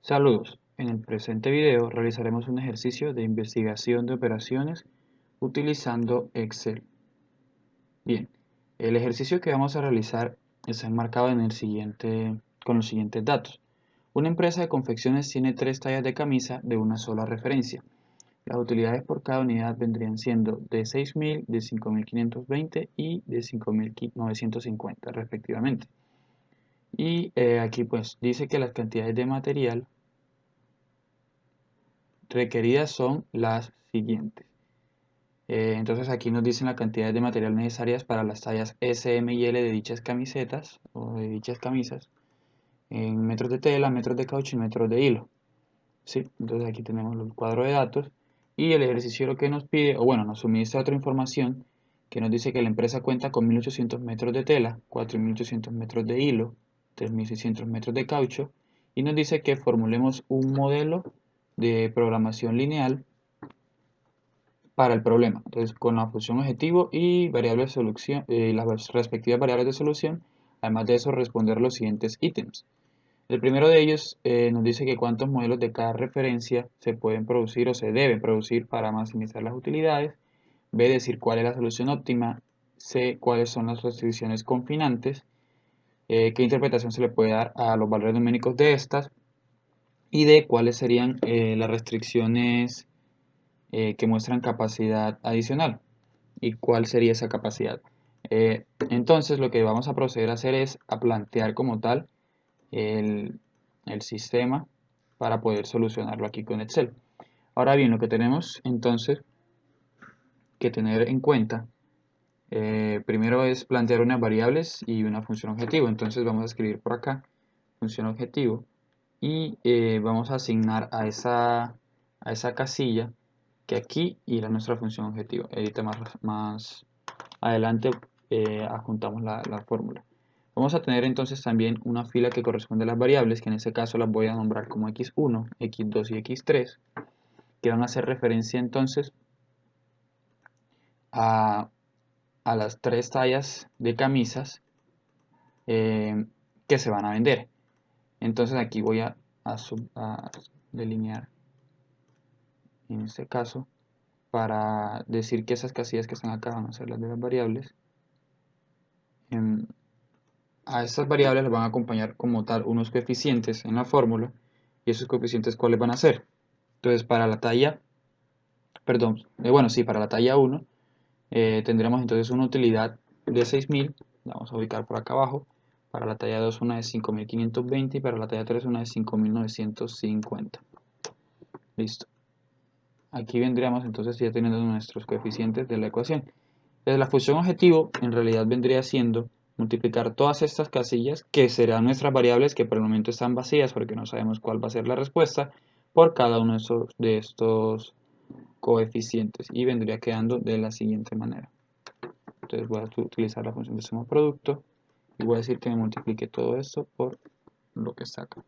Saludos. En el presente video realizaremos un ejercicio de investigación de operaciones utilizando Excel. Bien, el ejercicio que vamos a realizar está enmarcado con los siguientes datos. Una empresa de confecciones tiene 3 tallas de camisa de una sola referencia. Las utilidades por cada unidad vendrían siendo de 6.000, de 5.520 y de 5.950 respectivamente. Y aquí pues dice que las cantidades de material requeridas son las siguientes. Entonces aquí nos dicen la cantidad de material necesarias para las tallas S, M y L de dichas camisetas o de dichas camisas en metros de tela, metros de caucho y metros de hilo. ¿Sí? Entonces aquí tenemos el cuadro de datos y el ejercicio lo que nos pide, o bueno, nos suministra otra información que nos dice que la empresa cuenta con 1.800 metros de tela, 4.800 metros de hilo, 3.600 metros de caucho y nos dice que formulemos un modelo de programación lineal para el problema. Entonces, con la función objetivo y variable de solución, las respectivas variables de solución, además de eso, responder los siguientes ítems. El primero de ellos nos dice que cuántos modelos de cada referencia se pueden producir o se deben producir para maximizar las utilidades. B, decir cuál es la solución óptima. C, cuáles son las restricciones confinantes. Qué interpretación se le puede dar a los valores numéricos de estas. Y D, cuáles serían las restricciones que muestran capacidad adicional y cuál sería esa capacidad. Entonces lo que vamos a proceder a hacer es a plantear como tal el, el sistema para poder solucionarlo aquí con Excel. Ahora bien, lo que tenemos entonces que tener en cuenta primero es plantear unas variables y una función objetivo. Entonces vamos a escribir por acá función objetivo y vamos a asignar a esa casilla que aquí irá nuestra función objetivo. Ahorita más adelante adjuntamos la fórmula. Vamos a tener entonces también una fila que corresponde a las variables, que en este caso las voy a nombrar como x1, x2 y x3, que van a hacer referencia entonces a, a las 3 tallas de camisas que se van a vender. Entonces aquí voy a delinear en este caso para decir que esas casillas que están acá van a ser las de las variables. A estas variables les van a acompañar como tal unos coeficientes en la fórmula. ¿Y esos coeficientes cuáles van a ser? Entonces para la talla, perdón, bueno sí, para la talla 1 tendremos entonces una utilidad de 6.000, la vamos a ubicar por acá abajo. Para la talla 2 una de 5.520 y para la talla 3 una de 5.950. Listo. Aquí vendríamos entonces ya teniendo nuestros coeficientes de la ecuación. Entonces la función objetivo en realidad vendría siendo multiplicar todas estas casillas, que serán nuestras variables que por el momento están vacías porque no sabemos cuál va a ser la respuesta, por cada uno de estos coeficientes y vendría quedando de la siguiente manera. Entonces voy a utilizar la función de suma producto y voy a decir que me multiplique todo esto por lo que está acá.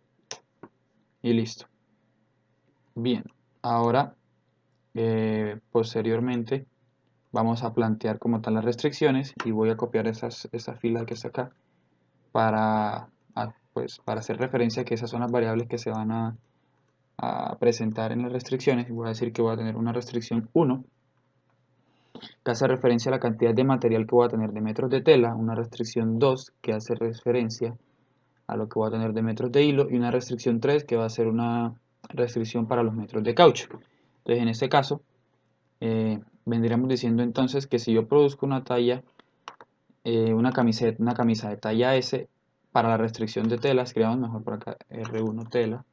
Y listo. Bien, ahora posteriormente vamos a plantear como tal las restricciones y voy a copiar esa fila que está acá pues, para hacer referencia a que esas son las variables que se van a presentar en las restricciones. Y voy a decir que voy a tener una restricción 1 que hace referencia a la cantidad de material que voy a tener de metros de tela, una restricción 2 que hace referencia a lo que voy a tener de metros de hilo y una restricción 3 que va a ser una restricción para los metros de caucho. Entonces en este caso vendríamos diciendo entonces que si yo produzco una talla, una camisa de talla S, para la restricción de tela, escribamos mejor por acá R1 tela,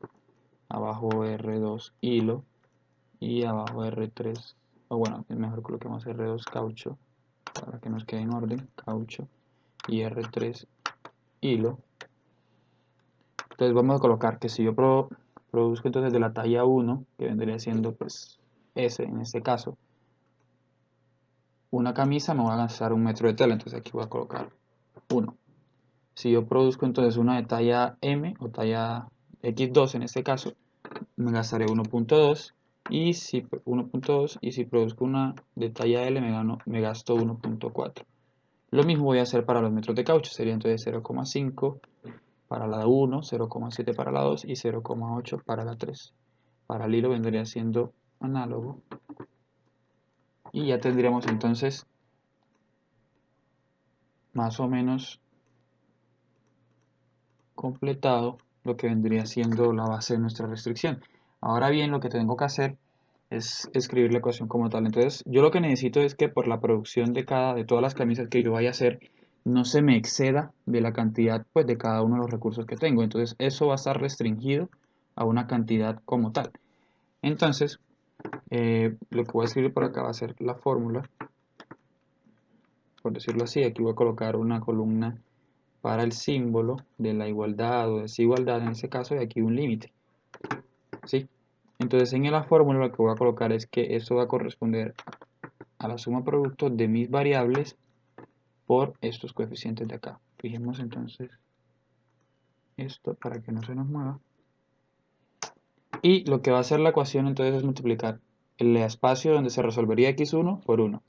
abajo R2 hilo y abajo R3, o bueno, mejor coloquemos R2 caucho para que nos quede en orden, caucho y R3 hilo. Entonces vamos a colocar que si yo produzco entonces de la talla 1, que vendría siendo pues S en este caso, una camisa me va a gastar 1 metro de tela, entonces aquí voy a colocar 1. Si yo produzco entonces una de talla M o talla X2 en este caso, me gastaré 1.2 y si produzco una de talla L me gasto 1.4. Lo mismo voy a hacer para los metros de caucho, sería entonces 0,5 para la 1, 0,7 para la 2 y 0,8 para la 3. Para el hilo vendría siendo análogo. Y ya tendríamos entonces más o menos completado lo que vendría siendo la base de nuestra restricción. Ahora bien, lo que tengo que hacer es escribir la ecuación como tal. Entonces, yo lo que necesito es que por la producción de todas las camisas que yo vaya a hacer, no se me exceda de la cantidad pues, de cada uno de los recursos que tengo. Entonces, eso va a estar restringido a una cantidad como tal. Entonces, lo que voy a escribir por acá va a ser la fórmula, por decirlo así. Aquí voy a colocar una columna para el símbolo de la igualdad o desigualdad en ese caso, y aquí un límite. ¿Sí? Entonces en la fórmula lo que voy a colocar es que esto va a corresponder a la suma producto de mis variables por estos coeficientes de acá. Fijemos entonces esto para que no se nos mueva. Y lo que va a hacer la ecuación entonces es multiplicar el espacio donde se resolvería x1 por 1,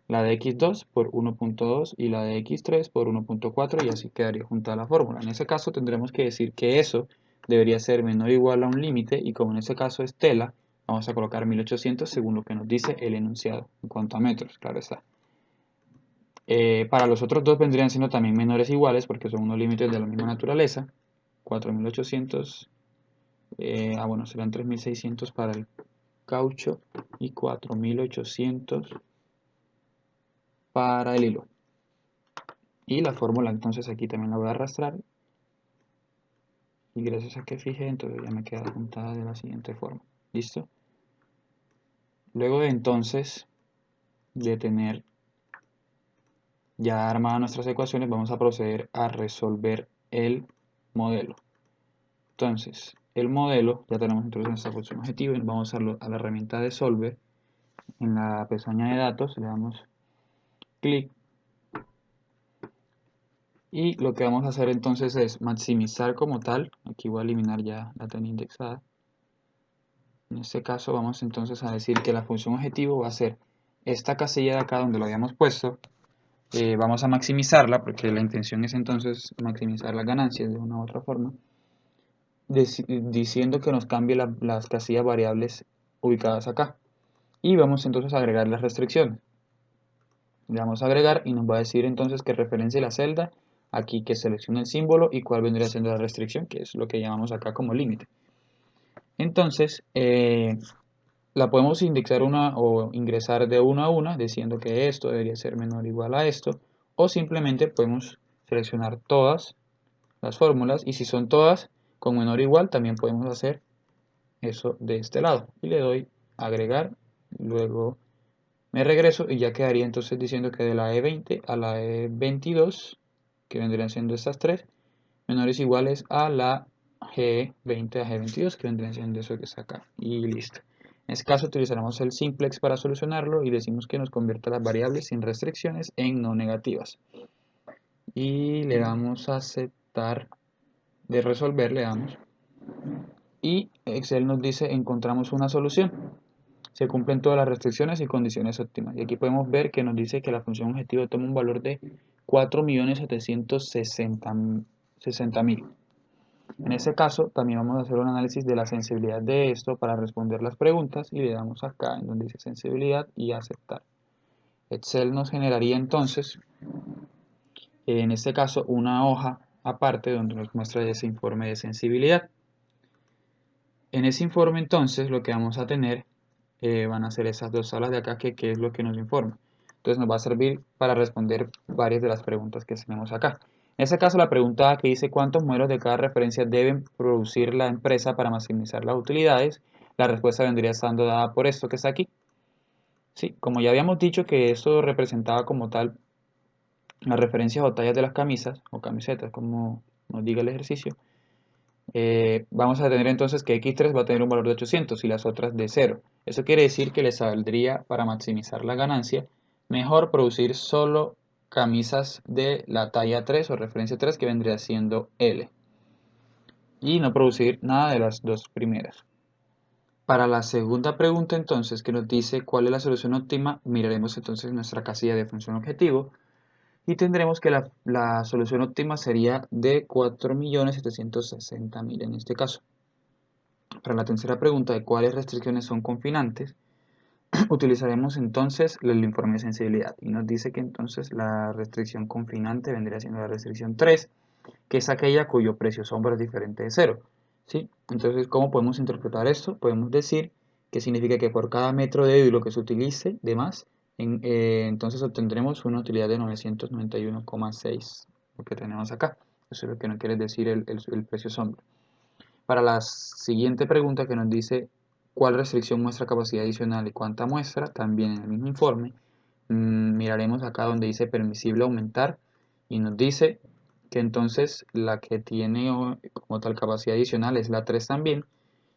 la de x2 por 1.2 y la de x3 por 1.4, y así quedaría junta la fórmula. En ese caso tendremos que decir que eso debería ser menor o igual a un límite, y como en ese caso es tela, vamos a colocar 1800 según lo que nos dice el enunciado en cuanto a metros, claro está. Para los otros dos vendrían siendo también menores o iguales porque son unos límites de la misma naturaleza. 4800, bueno, serán 3600 para el caucho y 4800 para el hilo. Y la fórmula entonces aquí también la voy a arrastrar, y gracias a que fijé entonces ya me queda apuntada de la siguiente forma. ¿Listo? Luego de entonces de tener ya armadas nuestras ecuaciones, vamos a proceder a resolver el modelo. Entonces, el modelo, ya tenemos entonces nuestra función objetivo, y vamos a la herramienta de Solver. En la pestaña de datos le damos clic, y lo que vamos a hacer entonces es maximizar como tal. Aquí voy a eliminar ya la tarea indexada. En este caso vamos entonces a decir que la función objetivo va a ser esta casilla de acá donde lo habíamos puesto. Vamos a maximizarla porque la intención es entonces maximizar las ganancias de una u otra forma, diciendo que nos cambie las casillas variables ubicadas acá. Y vamos entonces a agregar las restricciones. Le damos a agregar y nos va a decir entonces que referencie la celda, aquí que seleccione el símbolo y cuál vendría siendo la restricción, que es lo que llamamos acá como límite. Entonces, la podemos indexar o ingresar de una a una, diciendo que esto debería ser menor o igual a esto, o simplemente podemos seleccionar todas las fórmulas, y si son todas con menor o igual, también podemos hacer eso de este lado. Y le doy a agregar, luego me regreso y ya quedaría entonces diciendo que de la E20 a la E22, que vendrían siendo estas tres, menores o iguales a la G20 a G22, que vendrían siendo eso que está acá. Y listo. En este caso utilizaremos el simplex para solucionarlo y decimos que nos convierta las variables sin restricciones en no negativas. Y le damos a aceptar de resolver, le damos. Y Excel nos dice encontramos una solución. Se cumplen todas las restricciones y condiciones óptimas. Y aquí podemos ver que nos dice que la función objetivo toma un valor de 4.760.000. En este caso, también vamos a hacer un análisis de la sensibilidad de esto para responder las preguntas, y le damos acá en donde dice sensibilidad y aceptar. Excel nos generaría entonces, en este caso, una hoja aparte donde nos muestra ese informe de sensibilidad. En ese informe entonces lo que vamos a tener van a ser esas dos salas de acá que es lo que nos informa. Entonces nos va a servir para responder varias de las preguntas que tenemos acá. En este caso la pregunta que dice cuántos modelos de cada referencia deben producir la empresa para maximizar las utilidades, la respuesta vendría estando dada por esto que está aquí. Sí, como ya habíamos dicho que esto representaba como tal las referencias o tallas de las camisas o camisetas, como nos diga el ejercicio, vamos a tener entonces que X3 va a tener un valor de 800 y las otras de 0. Eso quiere decir que les saldría, para maximizar la ganancia, mejor producir solo camisas de la talla 3 o referencia 3, que vendría siendo L, y no producir nada de las dos primeras. Para la segunda pregunta entonces, que nos dice cuál es la solución óptima, miraremos entonces nuestra casilla de función objetivo. y tendremos que la solución óptima sería de 4.760.000 en este caso. Para la tercera pregunta de cuáles restricciones son confinantes, utilizaremos entonces el informe de sensibilidad y nos dice que entonces la restricción confinante vendría siendo la restricción 3, que es aquella cuyo precio sombra es diferente de 0. ¿Sí? Entonces, ¿cómo podemos interpretar esto? Podemos decir que significa que por cada metro de hilo que se utilice de más, entonces obtendremos una utilidad de 991,6, lo que tenemos acá. Eso es lo que nos quiere decir el precio sombra. Para la siguiente pregunta que nos dice cuál restricción muestra capacidad adicional y cuánta muestra, también en el mismo informe, miraremos acá donde dice permisible aumentar y nos dice que entonces la que tiene como tal capacidad adicional es la 3 también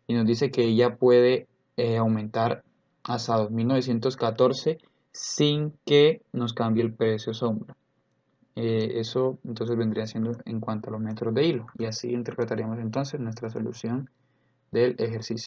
y nos dice que ella puede aumentar hasta 2.914 sin que nos cambie el precio sombra. Eso entonces vendría siendo en cuanto a los metros de hilo y así interpretaríamos entonces nuestra solución del ejercicio.